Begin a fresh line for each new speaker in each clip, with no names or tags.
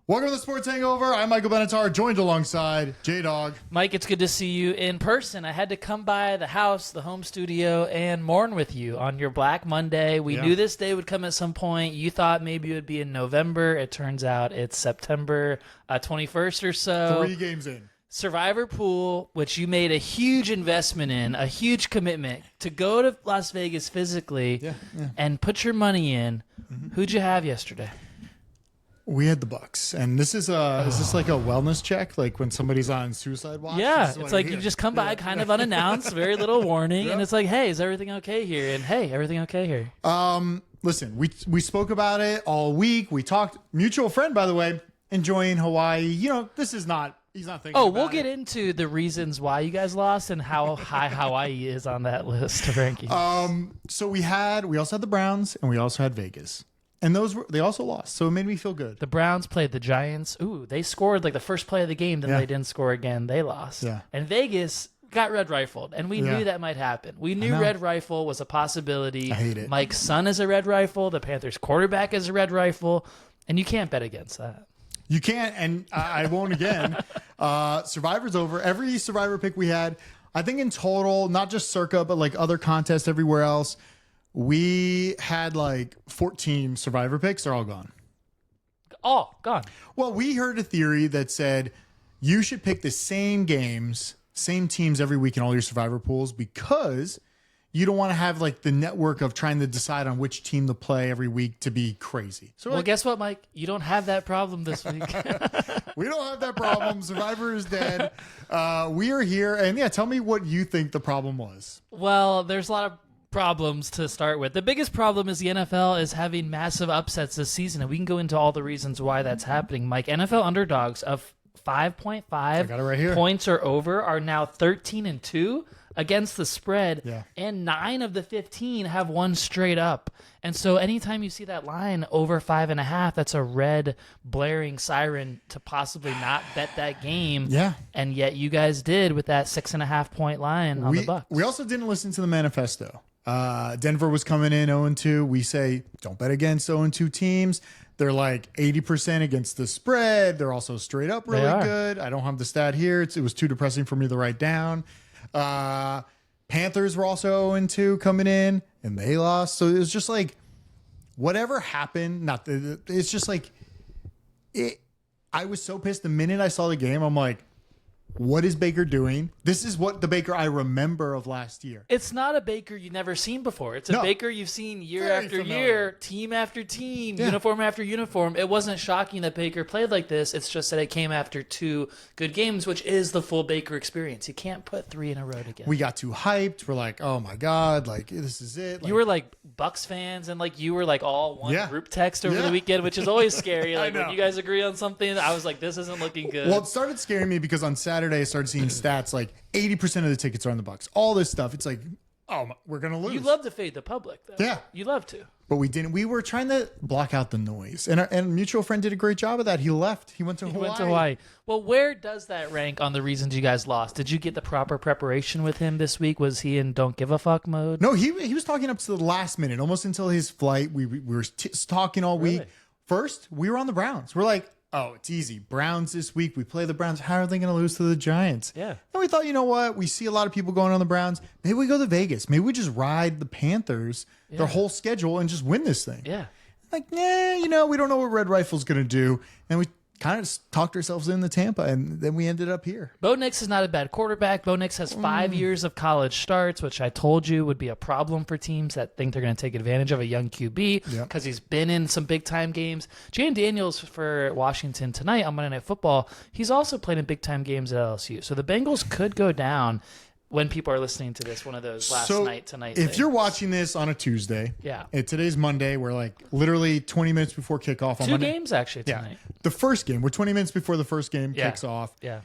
Welcome to the Sports Hangover. I'm Michael Benatar, joined alongside J-Dog.
Mike, it's good to see you in person. I had to come by the house, the home studio, and mourn with you on your Black Monday. We knew this day would come at some point. You thought maybe it would be in November. It turns out it's September 21st or so.
3 games in.
Survivor Pool, which you made a huge investment in, a huge commitment to go to Las Vegas physically and put your money in. Who'd you have yesterday?
We had the Bucks, and this is this like a wellness check, like when somebody's on suicide watch?
Yeah, it's like you just come by kind of unannounced, very little warning, and it's like, hey, is everything okay here? And hey, everything okay here?
Listen, we spoke about it all week. We talked. Mutual friend, by the way, enjoying Hawaii. You know, this is not. He's not thinking.
Oh, we'll get into the reasons why you guys lost and how high Hawaii is on that list of rankings.
So we also had the Browns, and we also had Vegas. And they also lost, so it made me feel good.
The Browns played the Giants. Ooh, they scored like the first play of the game, then they didn't score again. They lost.
Yeah.
And Vegas got red rifled, and we knew that might happen. We knew red rifle was a possibility.
I hate it.
Mike's son is a red rifle. The Panthers quarterback is a red rifle, and you can't bet against that.
You can't, and I won't again. Survivor's over. Every Survivor pick we had, I think in total, not just Circa, but like other contests everywhere else, we had like 14 Survivor picks. They're all gone.
All gone.
Well, we heard a theory that said you should pick the same games, same teams every week in all your Survivor pools because you don't want to have like the network of trying to decide on which team to play every week to be crazy. So
Well, guess what, Mike? You don't have that problem this week.
we don't have that problem. Survivor is dead. We are here. And yeah, tell me what you think the problem was.
Well, there's a lot of problems to start with. The biggest problem is the NFL is having massive upsets this season, and we can go into all the reasons why that's happening. Mike, NFL underdogs of 5.5 points or over are now 13-2 against the spread, and 9 of the 15 have won straight up. And so anytime you see that line over 5.5, that's a red blaring siren to possibly not bet that game.
Yeah.
And yet you guys did with that 6.5 point line on the Bucks.
We also didn't listen to the manifesto. Denver was coming in 0-2. We say, don't bet against 0-2 teams. They're like 80% against the spread. They're also straight up really good. I don't have the stat here. It was too depressing for me to write down. Panthers were also 0-2 coming in, and they lost. So it was just like, whatever happened, it's just like, I was so pissed the minute I saw the game. I'm like, what is Baker doing? This is what the Baker I remember of last year.
It's not a Baker you've never seen before. It's a Baker you've seen year after year, team after team, uniform after uniform. It wasn't shocking that Baker played like this. It's just that it came after 2 good games, which is the full Baker experience. You can't put 3 in a row together.
We got too hyped. We're like, oh my God, like this is it.
You were like Bucks fans, and like you were like all one group text over the weekend, which is always scary. Like when you guys agree on something, I was like, this isn't looking good.
Well, it started scaring me because on Saturday I started seeing stats like 80% of the tickets are on the Bucks. All this stuff. It's like, oh, we're gonna lose.
You love to fade the public, though.
Yeah,
you love to.
But we didn't. We were trying to block out the noise, and our mutual friend did a great job of that. He left. He went to Hawaii.
Well, where does that rank on the reasons you guys lost? Did you get the proper preparation with him this week? Was he in don't give a fuck mode?
No, he was talking up to the last minute, almost until his flight. We were talking all week. First, we were on the Browns. We're like, oh, it's easy. Browns this week. We play the Browns. How are they going to lose to the Giants?
Yeah.
And we thought, you know what? We see a lot of people going on the Browns. Maybe we go to Vegas. Maybe we just ride the Panthers, their whole schedule, and just win this thing.
Yeah.
Like, we don't know what Red Rifle's going to do. And we kind of talked ourselves into Tampa, and then we ended up here.
Bo Nix is not a bad quarterback. Bo Nix has 5 years of college starts, which I told you would be a problem for teams that think they're going to take advantage of a young QB because he's been in some big-time games. Jalen Daniels for Washington tonight on Monday Night Football, he's also played in big-time games at LSU. So the Bengals could go down when people are listening to this, one of those last night tonight.
If you're watching this on a Tuesday, and today's Monday, we're like literally 20 minutes before kickoff on
Two
Monday.
games actually tonight.
The first game, we're 20 minutes before the first game kicks off.
Yeah.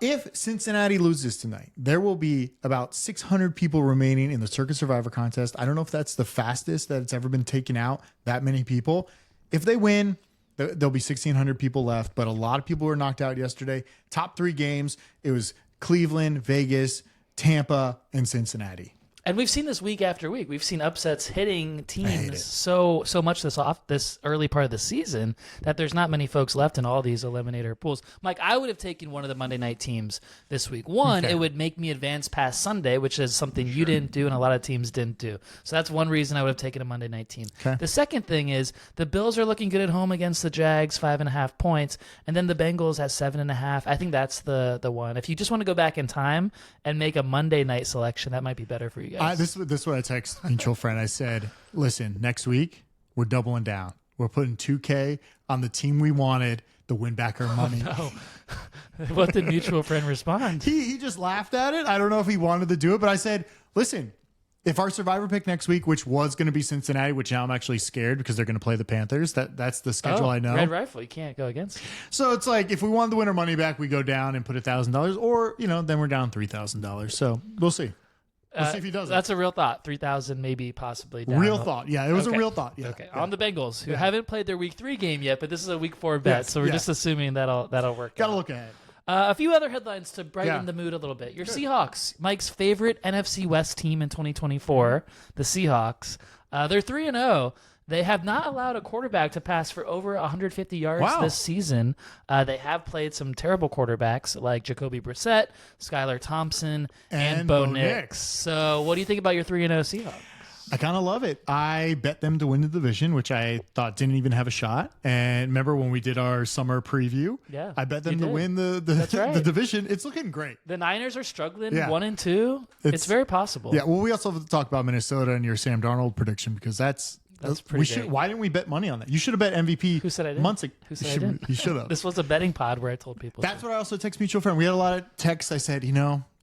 If Cincinnati loses tonight, there will be about 600 people remaining in the Circa Survivor contest. I don't know if that's the fastest that it's ever been taken out, that many people. If they win, there'll be 1,600 people left, but a lot of people were knocked out yesterday. Top 3 games, it was Cleveland, Vegas, Tampa, and Cincinnati.
And we've seen this week after week. We've seen upsets hitting teams so much this early part of the season that there's not many folks left in all these eliminator pools. Mike, I would have taken one of the Monday night teams this week. One, it would make me advance past Sunday, which is something you didn't do and a lot of teams didn't do. So that's one reason I would have taken a Monday night team. Okay. The second thing is the Bills are looking good at home against the Jags, 5.5 points, and then the Bengals at 7.5. I think that's the one. If you just want to go back in time and make a Monday night selection, that might be better for you guys.
This is what I text mutual friend. I said, listen, next week we're doubling down. We're putting $2K on the team we wanted to win back our money.
Oh, no. What did mutual friend respond?
He just laughed at it. I don't know if he wanted to do it, but I said, listen, if our survivor pick next week, which was going to be Cincinnati, which now I'm actually scared because they're going to play the Panthers. That's the schedule I know.
Red Rifle, you can't go against it.
So it's like if we wanted to win our money back, we go down and put $1,000, or then we're down $3,000. So we'll see. We'll see if he does it.
That's a real thought. 3,000, maybe, possibly down.
Real thought. Yeah, it was a real thought. Yeah.
Okay. Yeah. On the Bengals, who haven't played their Week 3 game yet, but this is a Week 4 bet, so we're just assuming that'll work.
Got to look ahead.
A few other headlines to brighten the mood a little bit. Your Seahawks, Mike's favorite NFC West team in 2024, the Seahawks. They're 3-0. They have not allowed a quarterback to pass for over 150 yards this season. They have played some terrible quarterbacks like Jacoby Brissett, Skylar Thompson, and Bo Nix. So what do you think about your 3-0 Seahawks?
I kind of love it. I bet them to win the division, which I thought didn't even have a shot. And remember when we did our summer preview?
Yeah,
I bet them to win the division. It's looking great.
The Niners are struggling 1-2. It's very possible.
Yeah, well, we also have to talk about Minnesota and your Sam Darnold prediction because that's pretty big. Why didn't we bet money on that? You should have bet MVP.
Who said I didn't?
Months ago.
Who said I didn't?
You should have.
This was a betting pod where I told people.
That's what I also text mutual friend. We had a lot of texts. I said,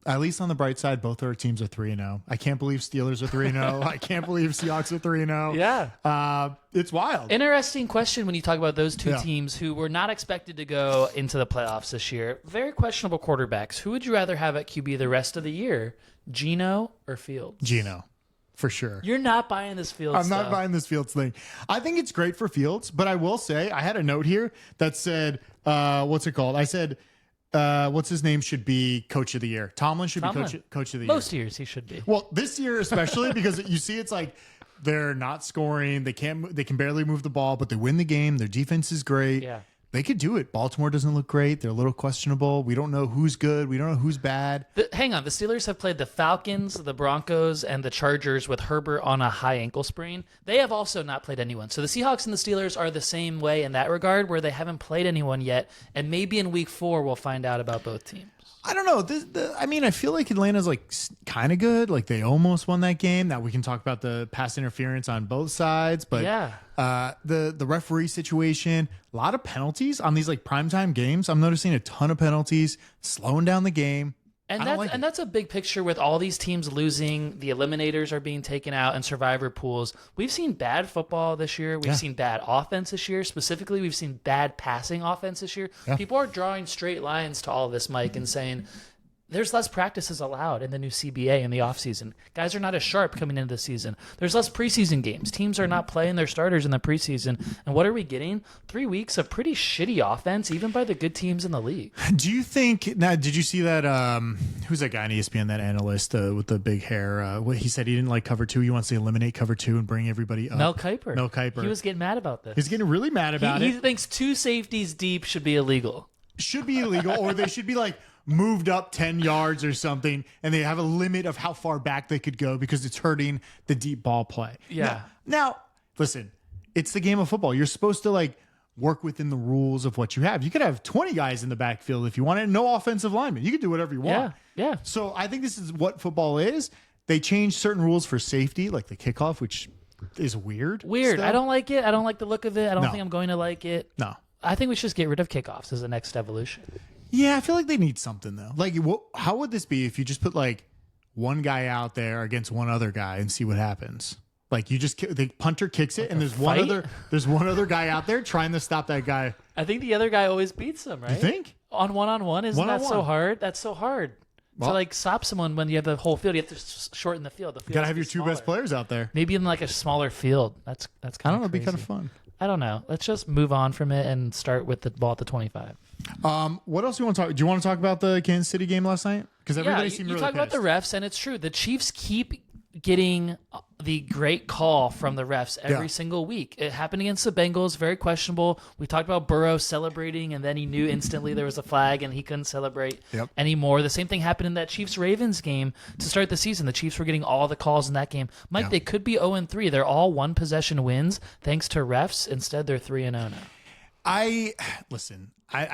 at least on the bright side, both our teams are 3-0. I can't believe Steelers are 3-0. I can't believe Seahawks are 3-0.
Yeah.
It's wild.
Interesting question when you talk about those two teams who were not expected to go into the playoffs this year. Very questionable quarterbacks. Who would you rather have at QB the rest of the year, Geno or Fields?
Geno. For sure.
You're not buying this Fields
I'm not buying this Fields thing. I think it's great for Fields, but I will say, I had a note here that said, what's it called? I said, what's his name should be coach of the year. Tomlin should be coach of the year.
Most years he should be.
Well, this year especially because you see it's like they're not scoring. They can barely move the ball, but they win the game. Their defense is great.
Yeah.
They could do it. Baltimore doesn't look great. They're a little questionable. We don't know who's good. We don't know who's bad.
Hang on. The Steelers have played the Falcons, the Broncos, and the Chargers with Herbert on a high ankle sprain. They have also not played anyone. So the Seahawks and the Steelers are the same way in that regard, where they haven't played anyone yet. And maybe in week 4, we'll find out about both teams.
I don't know. I feel like Atlanta's like kind of good. Like they almost won that game. Now we can talk about the pass interference on both sides, but the referee situation, a lot of penalties on these like primetime games. I'm noticing a ton of penalties, slowing down the game.
And that's a big picture with all these teams losing. The eliminators are being taken out and survivor pools. We've seen bad football this year. We've seen bad offense this year. Specifically, we've seen bad passing offense this year. Yeah. People are drawing straight lines to all of this, Mike, and saying there's less practices allowed in the new CBA in the offseason. Guys are not as sharp coming into the season. There's less preseason games. Teams are not playing their starters in the preseason. And what are we getting? 3 weeks of pretty shitty offense, even by the good teams in the league.
Do you think, now, did you see that, who's that guy on ESPN, that analyst with the big hair? He said he didn't like cover 2. He wants to eliminate cover 2 and bring everybody up.
Mel Kiper.
He
was getting mad about this.
He's getting really mad about it.
He thinks 2 safeties deep should be illegal.
Or they should be like, moved up 10 yards or something, and they have a limit of how far back they could go because it's hurting the deep ball play.
Yeah.
Now, listen, it's the game of football. You're supposed to like work within the rules of what you have. You could have 20 guys in the backfield if you wanted, no offensive linemen. You can do whatever you want.
Yeah.
So I think this is what football is. They changed certain rules for safety, like the kickoff, which is weird.
Weird. Still. I don't like it. I don't like the look of it. I don't think I'm going to like it.
No.
I think we should just get rid of kickoffs as the next evolution.
Yeah, I feel like they need something, though. Like, how would this be if you just put, like, one guy out there against one other guy and see what happens? Like, the punter kicks it, and there's one other guy out there trying to stop that guy.
I think the other guy always beats him, right?
You think?
On one-on-one? Isn't that so hard? That's so hard. To, like, stop someone when you have the whole field. You have to shorten the field.
You got to have your 2 best players out there.
Maybe in, like, a smaller field. That's kind of
I don't know. It'd be kind of fun.
I don't know. Let's just move on from it and start with the ball at the 25.
What else do you want to talk? Do you want to talk about the Kansas City game last night? Because everybody seemed really
talk about
pissed.
the refs, and it's true. The Chiefs keep getting the great call from the refs every single week. It happened against the Bengals, very questionable. We talked about Burrow celebrating, and then he knew instantly there was a flag, and he couldn't celebrate anymore. The same thing happened in that Chiefs-Ravens game to start the season. The Chiefs were getting all the calls in that game. Mike, they could be 0-3. They're all one-possession wins thanks to refs. Instead, they're 3-0 now.
I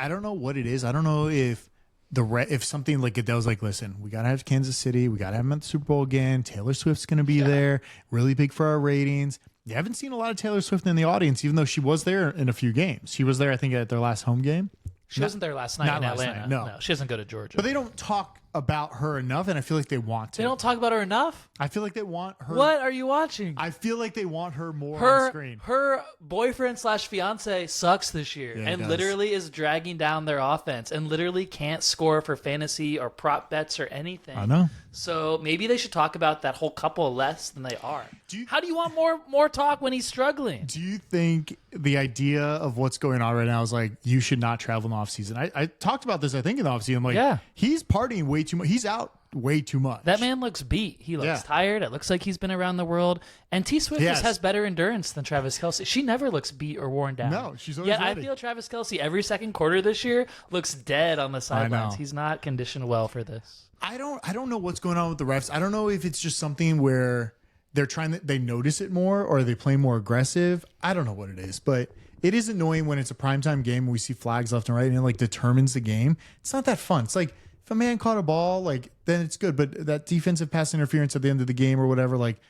don't know what it is. I don't know if if something like Goodell's like, listen, we got to have Kansas City. We got to have them at the Super Bowl again. Taylor Swift's going to be there. Really big for our ratings. You haven't seen a lot of Taylor Swift in the audience, even though she was there in a few games. She was there, I think, at their last home game.
She wasn't there last night in Atlanta. No, she doesn't go to Georgia.
But they don't talk about her enough, and I feel like they want to.
They don't talk about her enough?
I feel like they want her.
What are you watching?
I feel like they want her more on screen.
Her boyfriend/fiance sucks this year and literally is dragging down their offense and literally can't score for fantasy or prop bets or anything.
I know.
So maybe they should talk about that whole couple less than they are. How do you want more talk when he's struggling?
Do you think the idea of what's going on right now is like, you should not travel in the offseason? I talked about this, I think, in the offseason. I'm like, he's partying way too much. He's out way too much.
That man looks beat. He looks tired. It looks like he's been around the world. And T Swift just has better endurance than Travis Kelce. She never looks beat or worn down.
No, she's always ready.
I feel Travis Kelce every second quarter this year looks dead on the sidelines. He's not conditioned well for this.
I don't know what's going on with the refs. I don't know if it's just something where they notice it more, or they play more aggressive. I don't know what it is, but it is annoying when it's a primetime game and we see flags left and right and it like determines the game. It's not that fun. It's like, if a man caught a ball, like, then it's good. But that defensive pass interference at the end of the game or whatever, like,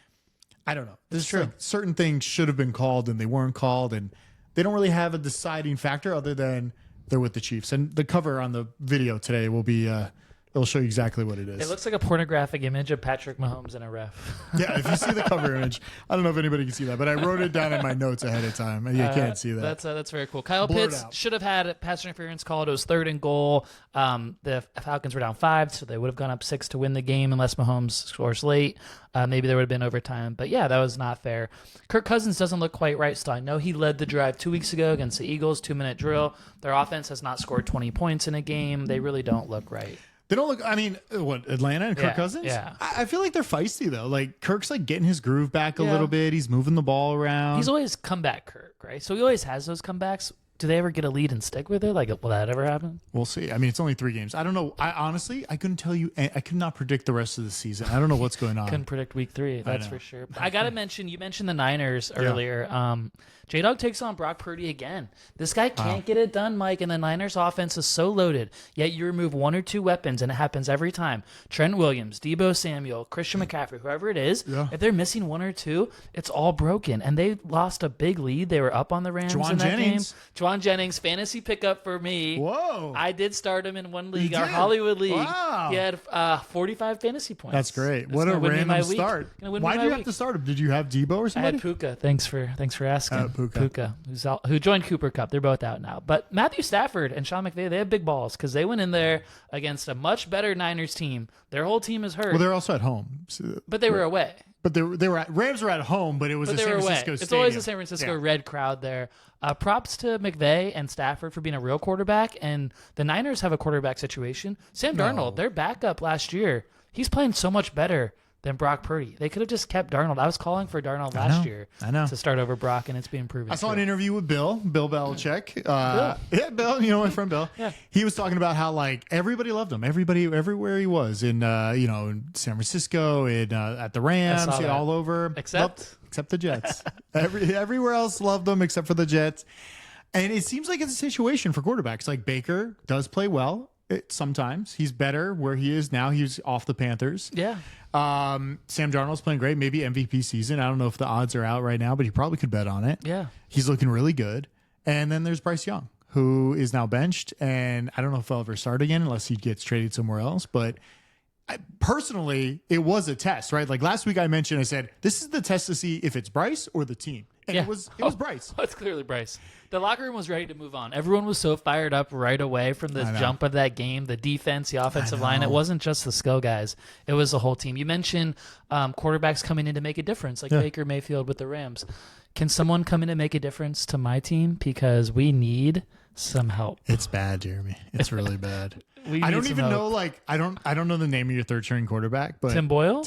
I don't know. This is true. Like, certain things should have been called and they weren't called, and they don't really have a deciding factor other than they're with the Chiefs. And the cover on the video today will be it'll show you exactly what it is.
It looks like a pornographic image of Patrick Mahomes in a ref.
Yeah, if you see the cover image, I don't know if anybody can see that, but I wrote it down in my notes ahead of time. You can't see that.
That's very cool. Kyle Pitts should have had a pass interference called. It was 3rd and goal. The Falcons were down 5, so they would have gone up 6 to win the game unless Mahomes scores late. Maybe there would have been overtime. But yeah, that was not fair. Kirk Cousins doesn't look quite right still. I know he led the drive 2 weeks ago against the Eagles, 2-minute drill. Their offense has not scored 20 points in a game. They really don't look right.
They don't look, I mean, what, Atlanta and Kirk Cousins?
Yeah.
I feel like they're feisty, though. Like, Kirk's, like, getting his groove back a little bit. He's moving the ball around.
He's always comeback Kirk, right? So he always has those comebacks. Do they ever get a lead and stick with it? Like, will that ever happen?
We'll see. I mean, it's only 3 games. I don't know. I couldn't tell you. I could not predict the rest of the season. I don't know what's going on.
Couldn't predict week 3. That's for sure. I got to mention, you mentioned the Niners earlier. J-Dog takes on Brock Purdy again. This guy can't get it done, Mike, and the Niners offense is so loaded. Yet you remove 1 or 2 weapons, and it happens every time. Trent Williams, Deebo Samuel, Christian McCaffrey, whoever it is, if they're missing 1 or 2, it's all broken. And they lost a big lead. They were up on the Rams in that game. Juwan Jennings, fantasy pickup for me.
Whoa.
I did start him in one league, our Hollywood League.
Wow.
He had 45 fantasy points.
That's great. What a random start. Why did you have to start him? Did you have Deebo or somebody?
I had Puka. Thanks for asking. Puka. Who joined Cooper Cup. They're both out now. But Matthew Stafford and Sean McVay, they have big balls because they went in there against a much better Niners team. Their whole team is hurt.
Well, they're also at home. So,
but they were away.
But they were Rams were at home, but it was a San Francisco stadium.
It's always a San Francisco red crowd there. Props to McVay and Stafford for being a real quarterback. And the Niners have a quarterback situation. Sam Darnold, their backup last year, he's playing so much better than Brock Purdy. They could have just kept Darnold. I was calling for Darnold last year to start over Brock, and it's being proven.
I saw an interview with Bill Belichick. Bill, you know my friend Bill.
Yeah.
He was talking about how like everybody loved him. Everybody, everywhere he was in in San Francisco, at the Rams, all over,
except
the Jets. Everywhere else loved them except for the Jets. And it seems like it's a situation for quarterbacks. Like Baker does play well. Sometimes he's better where he is now. He's off the Panthers.
Yeah.
Sam Darnold's playing great. Maybe MVP season. I don't know if the odds are out right now, but he probably could bet on it.
Yeah.
He's looking really good. And then there's Bryce Young, who is now benched. And I don't know if he'll ever start again unless he gets traded somewhere else. But personally, it was a test, right? Like last week I said, this is the test to see if it's Bryce or the team. And it was Bryce.
It's clearly Bryce. The locker room was ready to move on. Everyone was so fired up right away from the jump of that game, the defense, the offensive line. It wasn't just the skill guys. It was the whole team. You mentioned quarterbacks coming in to make a difference, like Baker Mayfield with the Rams. Can someone come in and make a difference to my team? Because we need some help.
It's bad, Jeremy. It's really bad.
We
I
need
don't
some
even
help.
know. Like, I don't know the name of your third string quarterback, but
Tim Boyle.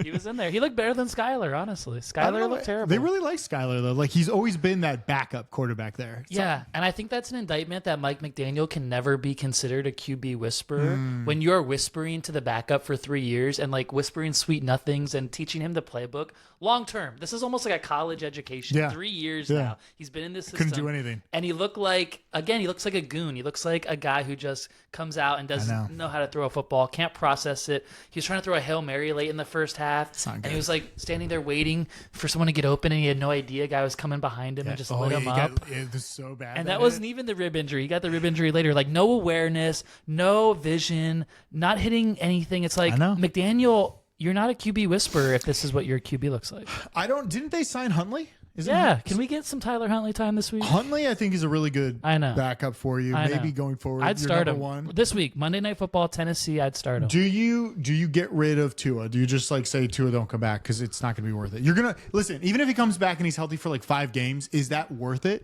He was in there. He looked better than Skyler, honestly. Skyler looked terrible.
They really like Skyler though. Like, he's always been that backup quarterback there.
Yeah, and I think that's an indictment that Mike McDaniel can never be considered a QB whisperer. When you're whispering to the backup for 3 years and like whispering sweet nothings and teaching him the playbook long term. This is almost like a college education.
Yeah.
3 years now. He's been in this system.
Couldn't do anything.
And he looked like, again, he looks like a goon. He looks like a guy who just comes out and doesn't know how to throw a football, can't process it. He was trying to throw a Hail Mary late in the first half. And he was like standing there waiting for someone to get open and he had no idea a guy was coming behind him and just lit him up.
It was so bad.
And that wasn't even the rib injury. He got the rib injury later. Like no awareness, no vision, not hitting anything. It's like McDaniel, you're not a QB whisperer if this is what your QB looks like.
Didn't they sign Huntley?
Can we get some Tyler Huntley time this week?
Huntley, I think, is a really good backup for you. Maybe going forward.
I'd start him
one.
this week. Monday Night Football, Tennessee. I'd start him.
Do you get rid of Tua? Do you just like say Tua don't come back because it's not going to be worth it? You're gonna listen. Even if he comes back and he's healthy for like 5 games, is that worth it?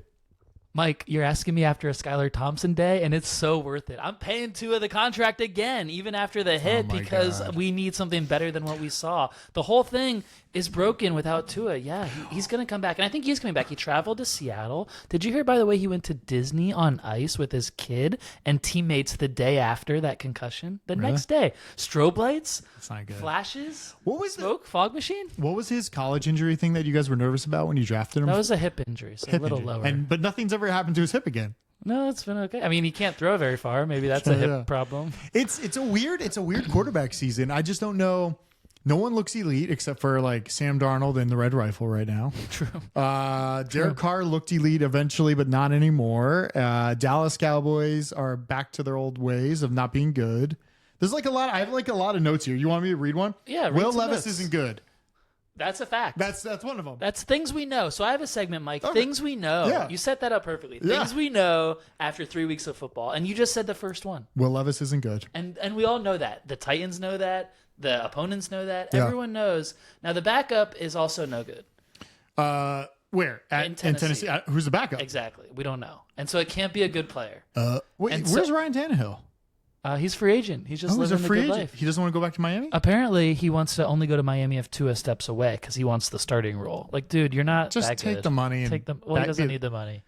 Mike, you're asking me after a Skylar Thompson day, and it's so worth it. I'm paying Tua the contract again, even after the hit, because we need something better than what we saw. The whole thing is broken without Tua. Yeah, he's going to come back, and I think he's coming back. He traveled to Seattle. Did you hear, by the way, he went to Disney on ice with his kid and teammates the day after that concussion? The next day. Strobe lights,
That's not good.
flashes,
What was
smoke, fog machine?
What was his college injury thing that you guys were nervous about when you drafted him?
That was a hip injury, so a little
injury.
lower.
But nothing's ever happened to his hip again.
No, it's been okay. I mean, he can't throw very far. Maybe that's a hip problem.
It's a weird quarterback season. I just don't know. No one looks elite except for like Sam Darnold and the Red Rifle right now.
True.
Derek Carr looked elite eventually, but not anymore. Dallas Cowboys are back to their old ways of not being good. There's like a lot. I have like a lot of notes here. You want me to read one?
Yeah.
Will Levis isn't good.
That's a fact.
That's one of them.
That's things we know. So I have a segment, Mike. Okay. Things we know.
Yeah.
You set that up perfectly.
Yeah.
Things we know after 3 weeks of football. And you just said the first one.
Will Levis isn't good.
And we all know that. The Titans know that. The opponents know that.
Yeah.
Everyone knows. Now the backup is also no good.
Where? In Tennessee. Who's the backup?
Exactly. We don't know. And so it can't be a good player.
Where's Ryan Tannehill?
He's free agent. He's just living the good life.
He doesn't want to go back to Miami?
Apparently, he wants to only go to Miami if Tua steps away because he wants the starting role. Like, dude, you're not
just
that
take
good.
the money.
He doesn't need the money.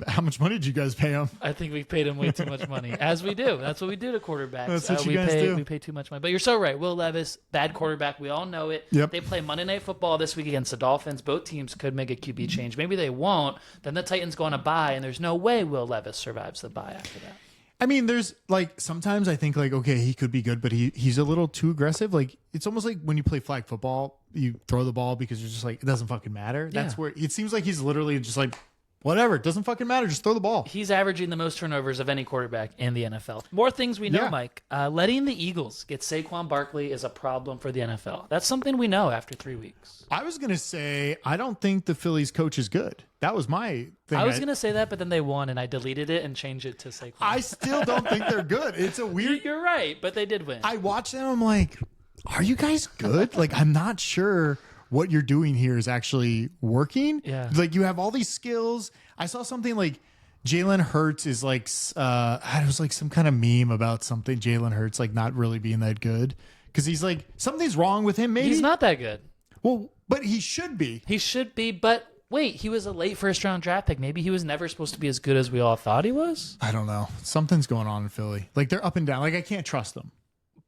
How much money did you guys pay him?
I think we paid him way too much money, as we do. That's what we do to quarterbacks.
That's what you guys do.
We pay too much money. But you're so right. Will Levis, bad quarterback. We all know it.
Yep.
They play Monday Night Football this week against the Dolphins. Both teams could make a QB change. Maybe they won't. Then the Titans go on a bye, and there's no way Will Levis survives the bye after that.
I mean, there's like sometimes I think like, okay, he could be good, but he's a little too aggressive. Like it's almost like when you play flag football, you throw the ball because you're just like, it doesn't fucking matter.
Yeah.
That's where it seems like he's literally just like, whatever, it doesn't fucking matter. Just throw the ball.
He's averaging the most turnovers of any quarterback in the NFL. More things we know, Mike. Letting the Eagles get Saquon Barkley is a problem for the NFL. That's something we know after 3 weeks.
I was going to say, I don't think the Phillies coach is good. That was my thing.
I was going to say that, but then they won, and I deleted it and changed it to Saquon.
I still don't think they're good. It's a weird...
You're right, but they did win.
I watched them. I'm like, are you guys good? Like, I'm not sure what you're doing here is actually working.
Yeah.
Like, you have all these skills. I saw something like Jalen Hurts is like, it was like some kind of meme about something. Jalen Hurts, like, not really being that good. Because he's like, something's wrong with him, maybe.
He's not that good.
Well, but he should be.
He should be, but wait, he was a late first-round draft pick. Maybe he was never supposed to be as good as we all thought he was?
I don't know. Something's going on in Philly. Like, they're up and down. Like, I can't trust them.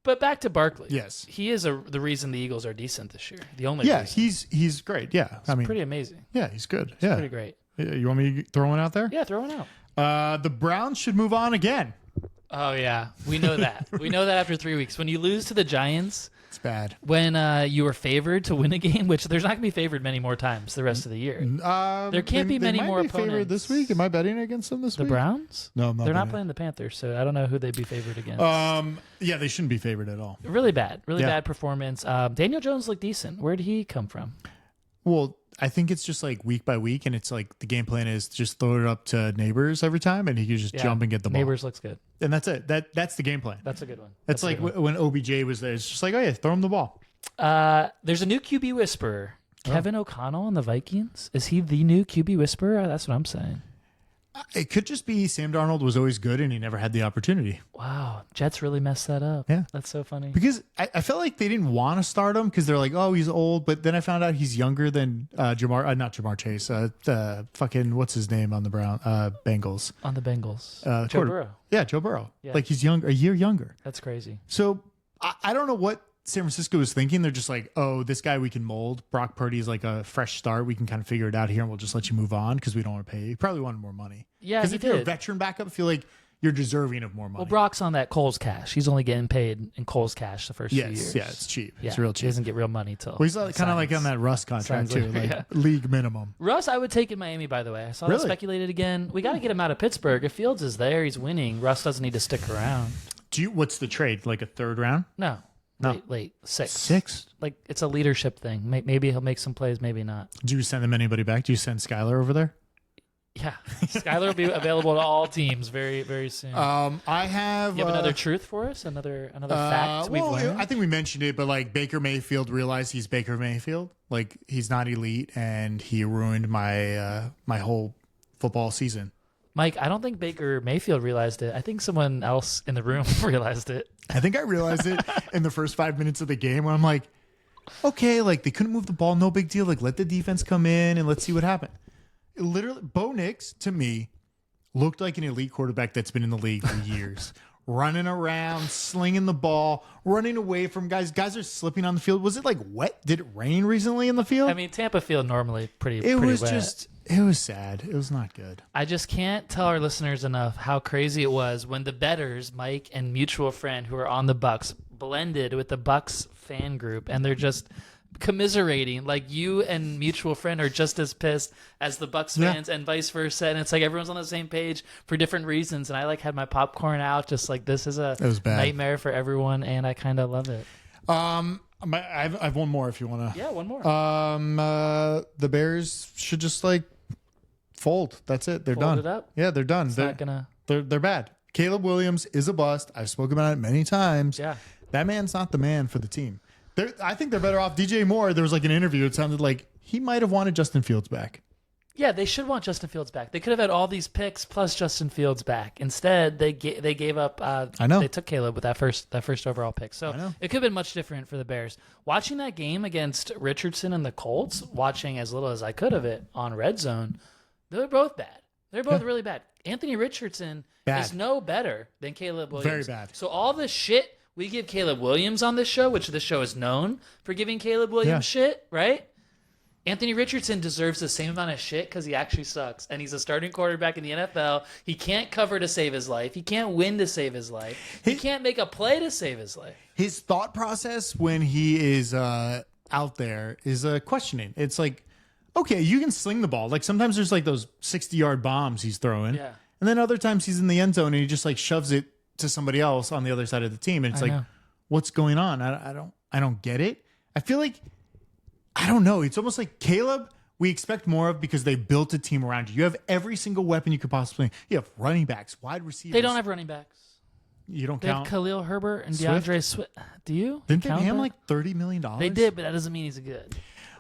But back to Barkley.
Yes.
He is the reason the Eagles are decent this year. The only reason.
he's great. Yeah. I mean,
pretty amazing.
Yeah, he's good.
It's pretty great.
You want me to throw one out there?
Yeah, throw one out.
The Browns should move on again.
Oh, yeah. We know that. We know that after 3 weeks. When you lose to the Giants...
It's bad.
When you were favored to win a game, which there's not going to be favored many more times the rest of the year. There can't be many more opponents.
Favored this week. Am I betting against them this week?
The Browns?
No, I'm not.
They're not playing the Panthers, so I don't know who they'd be favored against.
Yeah, they shouldn't be favored at all.
Really bad. Really bad performance. Daniel Jones looked decent. Where did he come from?
Well, I think it's just like week by week, and it's like the game plan is just throw it up to Neighbors every time, and he can just jump and get the ball.
Neighbors looks good.
And that's it. That's the game plan.
That's a good one.
That's like when OBJ was there. It's just like, oh yeah, throw him the ball.
There's a new QB whisperer. Kevin O'Connell on the Vikings. Is he the new QB whisperer? That's what I'm saying.
It could just be Sam Darnold was always good and he never had the opportunity.
Wow. Jets really messed that up.
Yeah.
That's so funny.
Because I felt like they didn't want to start him because they're like, oh, he's old. But then I found out he's younger than not Jamar Chase. Fucking, what's his name on the Bengals?
On the Bengals.
Joe
Burrow.
Yeah, Joe Burrow.
Yeah.
Like he's a year younger.
That's crazy.
So I don't know what San Francisco was thinking. They're just like, oh, this guy we can mold. Brock Purdy is like a fresh start. We can kind of figure it out here and we'll just let you move on because we don't want to pay you. He probably wanted more money.
Yeah,
because if you're a veteran backup, I feel like you're deserving of more money.
Well, Brock's on that Coles cash. He's only getting paid in Coles cash the first few years.
Yeah, it's cheap.
Yeah,
it's real cheap.
He doesn't get real money till.
Well, he's kind of like on that Russ contract too, like league minimum.
Russ, I would take in Miami, by the way. I saw that speculated again. We got to get him out of Pittsburgh. If Fields is there, he's winning. Russ doesn't need to stick around.
What's the trade? Like a third round?
No. Late. Six.
Six?
Like, it's a leadership thing. Maybe he'll make some plays, maybe not.
Do you send them anybody back? Do you send Skylar over there?
Yeah. Skylar will be available to all teams very, very soon.
I have...
You have another truth for us? Another fact we've learned?
I think we mentioned it, but like Baker Mayfield realized he's Baker Mayfield. Like, he's not elite, and he ruined my my whole football season.
Mike, I don't think Baker Mayfield realized it. I think someone else in the room realized it.
I think I realized it in the first 5 minutes of the game where I'm like, okay, like they couldn't move the ball, no big deal. Like let the defense come in and let's see what happened. Literally, Bo Nix, to me, looked like an elite quarterback that's been in the league for years. Running around, slinging the ball, running away from guys. Guys are slipping on the field. Was it like wet? Did it rain recently in the field?
I mean, Tampa Field normally pretty
It was
wet.
it was sad. It was not good.
I just can't tell our listeners enough how crazy it was when the bettors, Mike and mutual friend who are on the Bucks, blended with the Bucks fan group, and they're just commiserating. Like you and mutual friend are just as pissed as the Bucks fans and vice versa, and it's like everyone's on the same page for different reasons. And I like had my popcorn out, just like this is a nightmare for everyone, and I kind of love it.
I have one more if you want to.
Yeah, one more.
The Bears should just like fold. That's it. They're
Fold
done.
it up?
Yeah, they're done. They're bad. Caleb Williams is a bust. I've spoken about it many times.
Yeah.
That man's not the man for the team. I think they're better off. DJ Moore, there was like an interview. It sounded like he might have wanted Justin Fields back.
Yeah, they should want Justin Fields back. They could have had all these picks plus Justin Fields back. Instead, they gave up.
I know.
They took Caleb with that first overall pick. So it could have been much different for the Bears. Watching that game against Richardson and the Colts, watching as little as I could of it on Red Zone, they're both bad. They're both really bad. Anthony Richardson is no better than Caleb Williams.
Very bad.
So all the shit we give Caleb Williams on this show, which this show is known for giving Caleb Williams shit, right? Anthony Richardson deserves the same amount of shit because he actually sucks. And he's a starting quarterback in the NFL. He can't cover to save his life. He can't win to save his life. He can't make a play to save his life.
His thought process when he is out there is questioning. It's like, okay, you can sling the ball. Like sometimes there's like those 60-yard bombs he's throwing.
Yeah.
And then other times he's in the end zone and he just like shoves it to somebody else on the other side of the team. And it's like, what's going on? I don't get it. I feel like, I don't know. It's almost like Caleb, we expect more of because they built a team around you. You have every single weapon you could possibly. You have running backs, wide receivers.
They don't have running backs.
You don't
They
count
have Khalil Herbert and DeAndre Swift. Do you?
Didn't they
count
pay him
that?
like $30 million?
They did, but that doesn't mean he's good.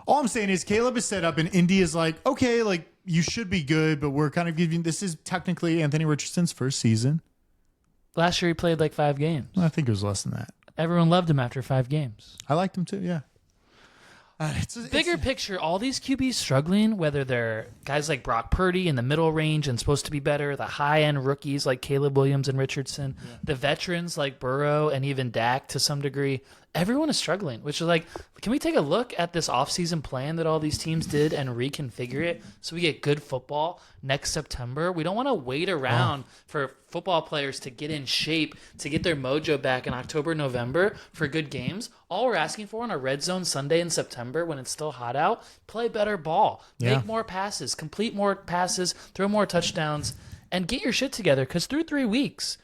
All I'm saying is Caleb is set up and Indy is like, okay, like you should be good, but we're kind of giving. This is technically Anthony Richardson's first season.
Last year he played like 5 games.
Well, I think it was less than that.
Everyone loved him after 5 games.
I liked him too. Yeah.
Bigger picture, all these QBs struggling, whether they're guys like Brock Purdy in the middle range and supposed to be better, the high-end rookies like Caleb Williams and Richardson, the veterans like Burrow and even Dak to some degree, everyone is struggling, which is like, can we take a look at this offseason plan that all these teams did and reconfigure it so we get good football next September? We don't want to wait around for football players to get in shape, to get their mojo back in October, November for good games. All we're asking for on a red zone Sunday in September when it's still hot out, play better ball, make more passes, complete more passes, throw more touchdowns, and get your shit together. Because through 3 weeks,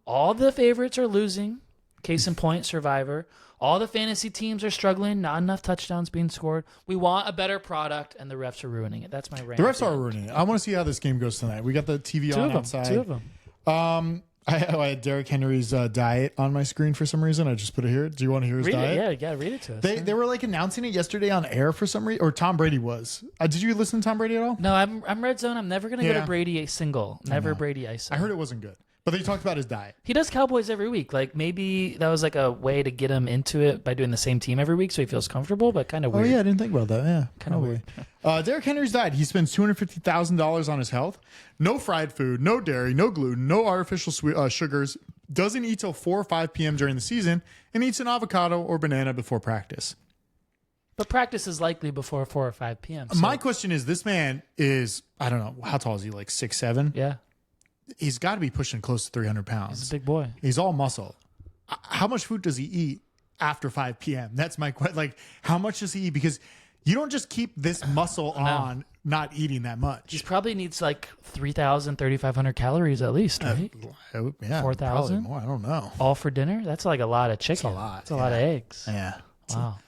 all the favorites are losing. Case in point, Survivor. All the fantasy teams are struggling. Not enough touchdowns being scored. We want a better product, and the refs are ruining it. That's my rant.
The refs are ruining it. I want to see how this game goes tonight. We got the TV on outside.
2 of them.
I had Derrick Henry's diet on my screen for some reason. I just put it here. Do you want to hear his diet?
Yeah, read it to us.
They were like announcing it yesterday on air for some reason, or Tom Brady was. Did you listen to Tom Brady at all?
No, I'm red zone. I'm never gonna go to Brady a single. Never Brady ISO.
I heard it wasn't good, but they talked about his diet.
He does Cowboys every week. Like maybe that was like a way to get him into it by doing the same team every week, so he feels comfortable. But kind of weird.
Oh yeah, I didn't think about that. Yeah,
kind of weird.
Derrick Henry's diet. He spends $250,000 on his health. No fried food, no dairy, no gluten, no artificial sugars. Doesn't eat till 4 or 5 p.m. during the season, and eats an avocado or banana before practice.
But practice is likely before 4 or 5 p.m. So.
My question is, this man is, I don't know, how tall is he? Like 6'7"?
Yeah.
He's got to be pushing close to 300 pounds.
He's a big boy.
He's all muscle. How much food does he eat after 5 p.m.? That's my question. Like, how much does he eat? Because you don't just keep this muscle on not eating that much.
He probably needs like 3,000, 3,500 calories at least, right?
Yeah,
4,000?
more. I don't know.
All for dinner? That's like a lot of chicken.
That's a lot.
That's a lot of eggs.
Yeah.
Wow.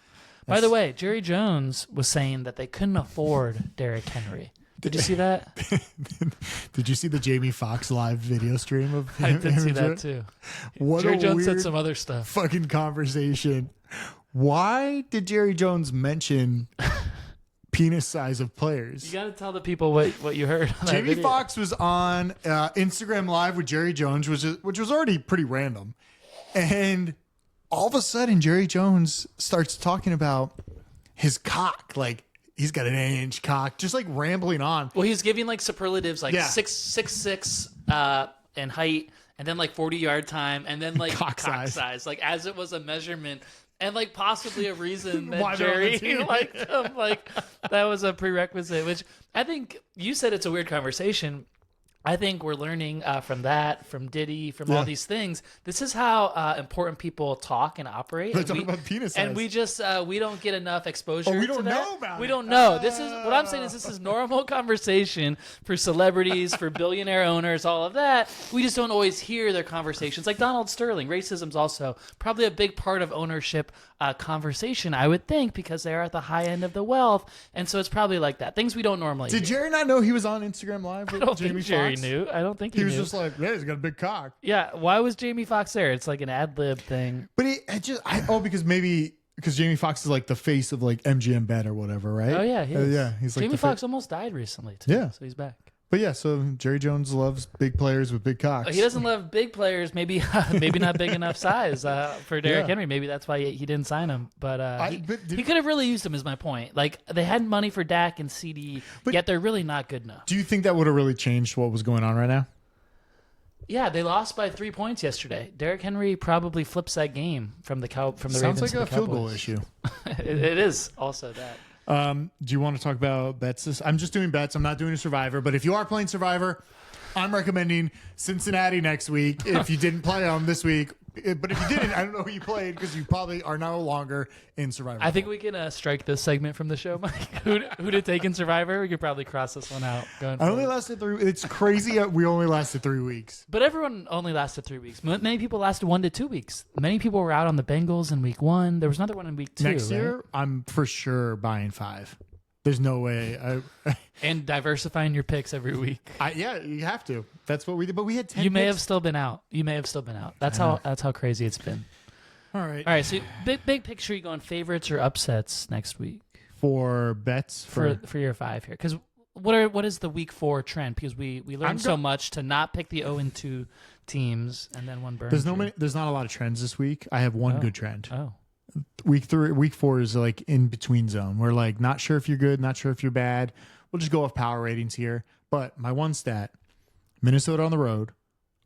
By the way, Jerry Jones was saying that they couldn't afford Derrick Henry. Did you see that?
Did you see the Jamie Foxx live video stream of him?
I did see that too.
What
Jerry
a
Jones
weird
said some other stuff.
Fucking conversation. Why did Jerry Jones mention penis size of players?
You got to tell the people what you heard. On
Jamie
that
Foxx was on Instagram Live with Jerry Jones, which was already pretty random. And all of a sudden, Jerry Jones starts talking about his cock. Like, he's got an 8-inch cock, just like rambling on.
Well, he's giving like superlatives like 6'6" in height, and then like 40-yard time, and then like cock size. Like as it was a measurement. And like possibly a reason that Jerry like that was a prerequisite, which I think you said it's a weird conversation. I think we're learning from that, from Diddy, from all these things. This is how important people talk and operate.
They're talking about penis size.
And we just we don't get enough exposure.
We don't
to that.
know about it.
We don't know. This is what I'm saying is this is normal conversation for celebrities, for billionaire owners, all of that. We just don't always hear their conversations. Like Donald Sterling, racism's also probably a big part of ownership conversation, I would think, because they're at the high end of the wealth, and so it's probably like that. Things we don't normally.
Did Jerry not know he was on Instagram Live with Jamie Foxx?
Knew. I don't think he
was
knew.
just like, yeah, he's got a big cock.
Yeah, why was Jamie Foxx there? It's like an ad lib thing.
But because Jamie Foxx is like the face of like MGM Bet or whatever, right?
Oh yeah,
he's like
Jamie Foxx almost died recently too.
Yeah,
so he's back.
But yeah, so Jerry Jones loves big players with big cocks.
He doesn't love big players. Maybe not big enough size for Derrick Henry. Maybe that's why he didn't sign him. But he could have really used him. Is my point. Like they had money for Dak and CD, yet they're really not good enough.
Do you think that would have really changed what was going on right now?
Yeah, they lost by 3 points yesterday. Derrick Henry probably flips that game from the Ravens.
Sounds like
to the
a field goal
Cowboys.
issue.
It is also that.
Do you want to talk about bets? I'm just doing bets. I'm not doing a Survivor. But if you are playing Survivor, I'm recommending Cincinnati next week. If you didn't play them this week, but if you didn't, I don't know who you played because you probably are no longer in Survivor.
I think we can strike this segment from the show, Mike. who to take in Survivor? We could probably cross this one out.
I only lasted 3. It's crazy. We only lasted 3 weeks.
But everyone only lasted 3 weeks. Many people lasted 1 to 2 weeks. Many people were out on the Bengals in week 1. There was another one in week 2.
Next year, I'm for sure buying 5. There's no way.
And diversifying your picks every week.
Yeah, you have to. That's what we did. But we had 10
You may
picks.
have still been out. That's how crazy it's been.
All right.
All right. So big picture, you going favorites or upsets next week
for bets
for your 5 here? Because what is the week 4 trend? Because we learned so much to not pick the 0-2 teams and then one burn.
There's not a lot of trends this week. I have one good trend.
Oh.
Week 4 is like in between zone. We're like not sure if you're good, not sure if you're bad. We'll just go off power ratings here. But my one stat: Minnesota on the road,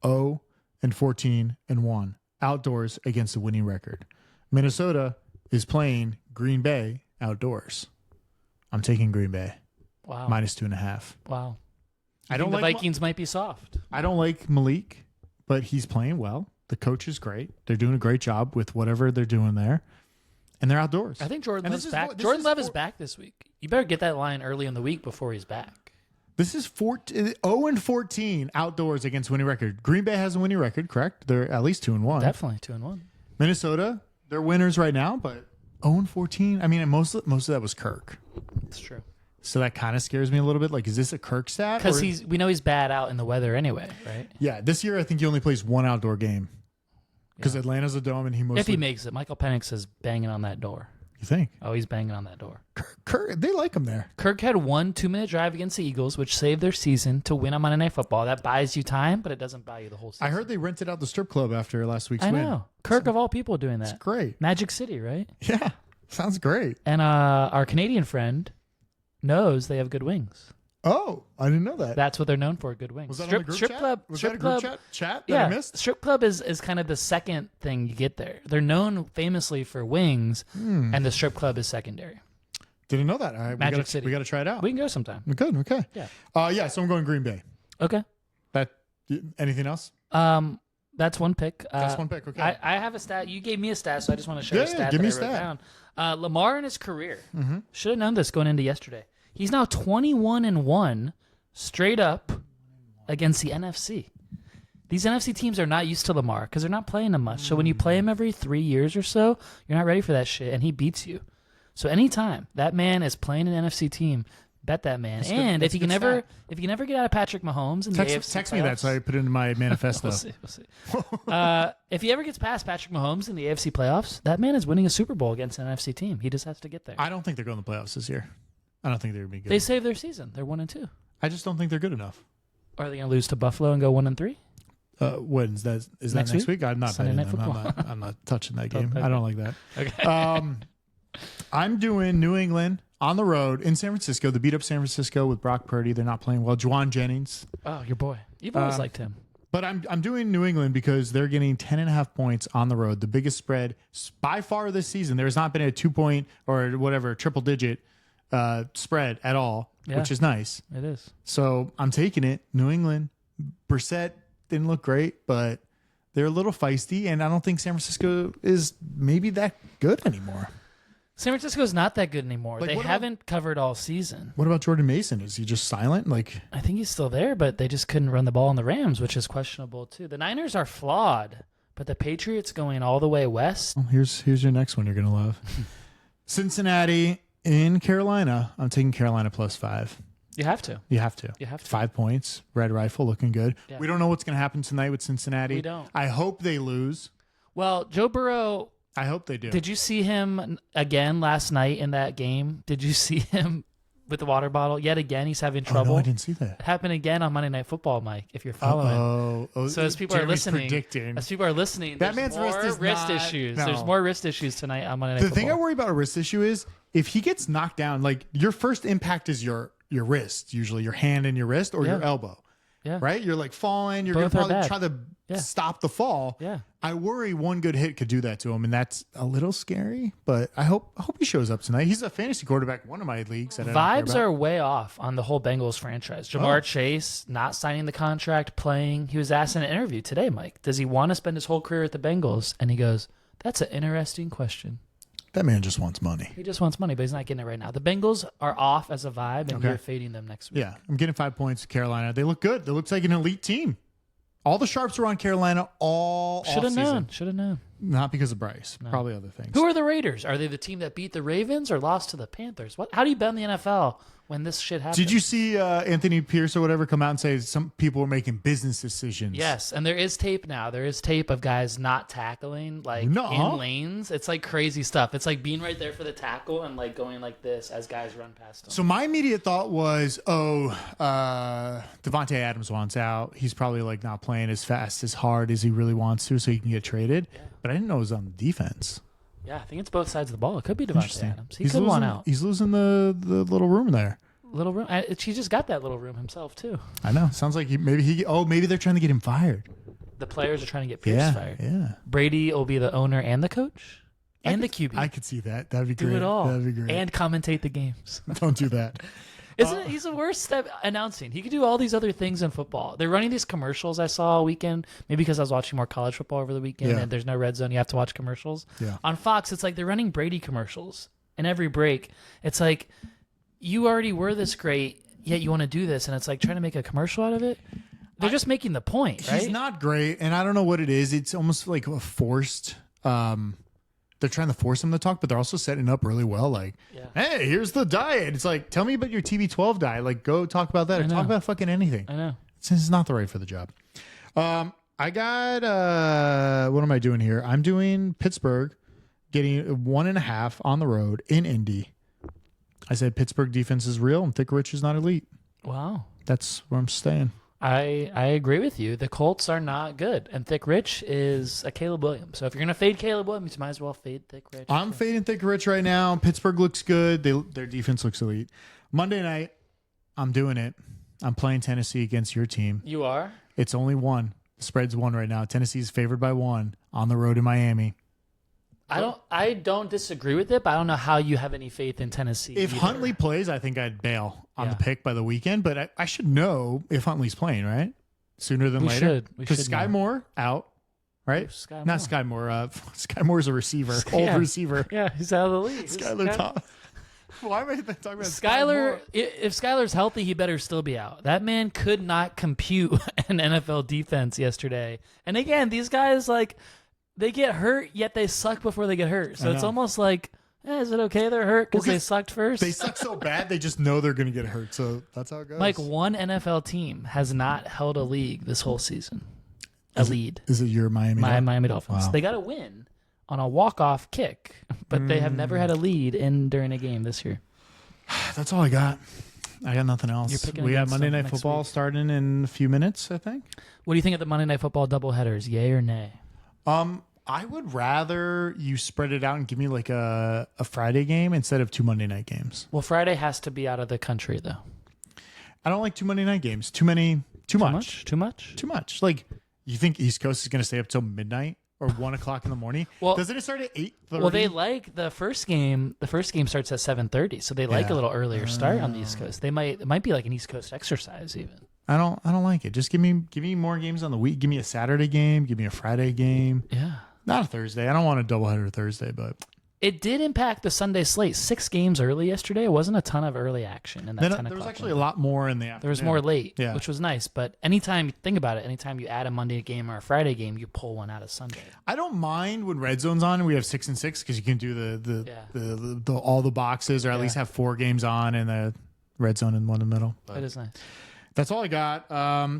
0-14-1 outdoors against a winning record. Minnesota is playing Green Bay outdoors. I'm taking Green Bay.
Wow.
-2.5.
Wow.
I don't
the
like
Vikings might be soft.
I don't like Malik, but he's playing well. The coach is great. They're doing a great job with whatever they're doing there. And they're outdoors.
I think Jordan Love's back. Jordan Love is back this week. You better get that line early in the week before he's back.
This is 0-14 outdoors against winning record. Green Bay has a winning record, correct? They're at least 2-1.
Definitely 2-1.
Minnesota, they're winners right now, but 0-14. I mean, most of that was Kirk.
It's true.
So that kind of scares me a little bit. Like, is this a Kirk stat?
Because we know he's bad out in the weather anyway, right?
Yeah, this year I think he only plays one outdoor game because Atlanta's a dome, and he mostly.
If he makes it, Michael Penix is banging on that door.
You think?
Oh, he's banging on that door.
Kirk, they like him there.
Kirk had 1 2-minute drive against the Eagles, which saved their season to win on Monday Night Football. That buys you time, but it doesn't buy you the whole season.
I heard they rented out the strip club after last week's win.
I know. Kirk of all people doing that.
It's great.
Magic City, right?
Yeah, sounds great.
And our Canadian friend knows they have good wings.
Oh, I didn't know that.
That's what they're known for, good wings.
Was that on the group chat?
Club.
Was
strip
that a group
club,
chat that
yeah,
I missed?
Strip club is kind of the second thing you get there. They're known famously for wings, and the strip club is secondary.
Didn't know that. All right,
Magic City.
We got to try it out.
We can go sometime.
We could. Okay.
Yeah.
Yeah. So I'm going Green Bay.
Okay.
Anything else?
That's one pick.
That's one pick. Okay.
I have a stat. You gave me a stat, so I just want to share a stat.
Give me a
that I wrote
stat.
down. Lamar in his career should have known this going into yesterday. He's now 21-1 straight up against the NFC. These NFC teams are not used to Lamar because they're not playing him much. So when you play him every 3 years or so, you're not ready for that shit, and he beats you. So anytime that man is playing an NFC team, bet that man. And if you can never get out of Patrick Mahomes in the AFC
text
playoffs,
me that so I put it in my manifesto.
We'll see. If he ever gets past Patrick Mahomes in the AFC playoffs, that man is winning a Super Bowl against an NFC team. He just has to get there.
I don't think they're going to the playoffs this year. I don't think they're going to be good.
They saved their season. They're 1-2.
I just don't think they're good enough.
Are they going to lose to Buffalo and go 1-3?
When is that? Is that next week? I'm not
Sunday
betting
Night
them.
Football.
I'm not touching that game.
Okay.
I don't like that.
Okay.
I'm doing New England on the road in San Francisco. They beat up San Francisco with Brock Purdy. They're not playing well. Juwan Jennings.
Oh, your boy. You've always liked him.
But I'm doing New England because they're getting 10.5 points on the road, the biggest spread by far this season. There has not been a 2-point or whatever triple-digit spread at all, which is nice.
It is.
So I'm taking it. New England. Brissett didn't look great, but they're a little feisty, and I don't think San Francisco is maybe that good anymore.
San Francisco's not that good anymore.
Like,
they
what
haven't covered all season.
What about Jordan Mason? Is he just silent?
I think he's still there, but they just couldn't run the ball on the Rams, which is questionable too. The Niners are flawed, but the Patriots going all the way west.
Well, here's your next one you're going to love. Cincinnati in Carolina. I'm taking Carolina +5.
You have to.
You have to. 5 points. Red Rifle looking good.
Yeah.
We don't know what's going to happen tonight with Cincinnati.
We don't.
I hope they lose.
Well, Joe Burrow.
I hope they do.
Did you see him again last night in that game? Did you see him with the water bottle? Yet again, he's having trouble.
Oh, no, I didn't see that.
It happened again on Monday Night Football, Mike, if you're following. So as people are listening,
that man's
wrist issues.
No.
There's more wrist issues tonight on Monday Night Football.
The thing I worry about a wrist issue is if he gets knocked down, like your first impact is your wrist, usually your hand and your wrist or your elbow.
Yeah.
Right? You're like falling. You're
Both
going to
are
probably
bad.
try to stop the fall.
Yeah.
I worry one good hit could do that to him, and that's a little scary, but I hope he shows up tonight. He's a fantasy quarterback in one of my leagues.
Vibes are way off on the whole Bengals franchise. Jamar Chase not signing the contract, playing. He was asked in an interview today, Mike, does he want to spend his whole career at the Bengals? And he goes, that's an interesting question.
That man just wants money.
He just wants money, but he's not getting it right now. The Bengals are off as a vibe, and you're fading them next week.
Yeah, I'm getting 5 points to Carolina. They look good. It looks like an elite team. All the sharps are on Carolina all
Should have known.
Not because of Bryce. No. Probably other things.
Who are the Raiders? Are they the team that beat the Ravens or lost to the Panthers? How do you bet in the NFL when this shit happens?
Did you see Anthony Pierce or whatever come out and say some people were making business decisions?
Yes, and there is tape now. There is tape of guys not tackling in lanes. It's like crazy stuff. It's like being right there for the tackle and like going like this as guys run past them.
So my immediate thought was, Devontae Adams wants out. He's probably like not playing as fast, as hard as he really wants to, so he can get traded. Yeah. But I didn't know it was on the defense.
Yeah, I think it's both sides of the ball. It could be Devontae Adams. He could want out.
He's losing the little room there.
Little room. He just got that little room himself too.
I know. Sounds like maybe they're trying to get him fired.
The players are trying to get Pierce fired.
Yeah.
Brady will be the owner and the coach and the QB.
I could see that. That'd be great.
Do it all.
That'd be great.
And commentate the games.
Don't do that.
Isn't it? He's the worst at announcing. He could do all these other things in football. They're running these commercials I saw all weekend, maybe because I was watching more college football over the weekend and there's no red zone. You have to watch commercials.
Yeah.
On Fox, it's like they're running Brady commercials. And every break, it's like, you already were this great, yet you want to do this. And it's like trying to make a commercial out of it. They're just making the point, right?
He's not great, and I don't know what it is. It's almost like a forced... they're trying to force him to talk, but they're also setting up really well. Like, hey, here's the diet. It's like, tell me about your TB12 diet. Like, go talk about that or talk about fucking anything.
I know.
Since it's not the right for the job. I got, what am I doing here? I'm doing Pittsburgh getting 1.5 on the road in Indy. I said Pittsburgh defense is real and Thick Rich is not elite.
Wow.
That's where I'm staying.
I agree with you. The Colts are not good, and Thick Rich is a Caleb Williams. So if you're going to fade Caleb Williams, you might as well fade Thick Rich.
I'm fading Thick Rich right now. Pittsburgh looks good. Their defense looks elite. Monday night, I'm doing it. I'm playing Tennessee against your team.
You are?
It's only 1. The spread's 1 right now. Tennessee's favored by 1 on the road in Miami.
I don't disagree with it, but I don't know how you have any faith in Tennessee.
If
either.
Huntley plays, I think I'd bail on the pick by the weekend, but I should know if Huntley's playing, right? Sooner than later. Because Sky Moore out, right? Not Sky Moore. Sky Moore's a receiver, old receiver.
Yeah, he's out of the league.
Skylar Thomas. Why am I talking about
Skylar? If Skylar's healthy, he better still be out. That man could not compute an NFL defense yesterday. And again, these guys, like, they get hurt, yet they suck before they get hurt. So it's almost like, is it okay they're hurt because they sucked first?
They suck so bad, they just know they're going to get hurt. So that's how it goes.
Like, one NFL team has not held a league this whole season. Lead.
Is it your Miami?
Miami Dolphins.
Wow.
They got a win on a walk-off kick, but they have never had a lead during a game this year.
That's all I got. I got nothing else. We got Monday Night Football starting in a few minutes, I think.
What do you think of the Monday Night Football doubleheaders? Yay or nay?
I would rather you spread it out and give me like a Friday game instead of 2 Monday night games.
Well, Friday has to be out of the country, though.
I don't like 2 Monday night games. Too much. Like, you think East Coast is going to stay up till midnight or 1 o'clock in the morning? Well, doesn't it start at 8:30?
Well, they like the first game. The first game starts at 7:30, so they like a little earlier start on the East Coast. It might be like an East Coast exercise even.
I don't like it. Just give me more games on the week. Give me a Saturday game. Give me a Friday game.
Yeah.
Not a Thursday. I don't want a doubleheader Thursday, but
it did impact the Sunday slate. 6 games early yesterday. It wasn't a ton of early action in that 10 o'clock.
There was actually a lot more in the afternoon.
There was more late, which was nice. But anytime you add a Monday game or a Friday game, you pull one out of Sunday.
I don't mind when Red Zone's on and we have 6 and 6 because you can do the all the boxes or at least have 4 games on and the Red Zone in one in the middle. But
that is nice.
That's all I got.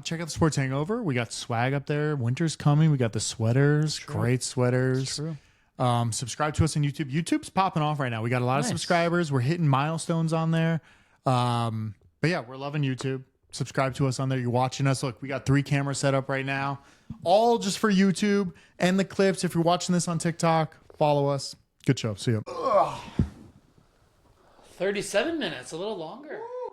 Check out the Sports Hangover. We got swag up there. Winter's coming. We got the sweaters. Great sweaters.
True.
Subscribe to us on YouTube. YouTube's popping off right now. We got a lot of subscribers. We're hitting milestones on there. But yeah, we're loving YouTube. Subscribe to us on there. You're watching us. Look, we got 3 cameras set up right now. All just for YouTube and the clips. If you're watching this on TikTok, follow us. Good show. See you.
37 minutes, a little longer.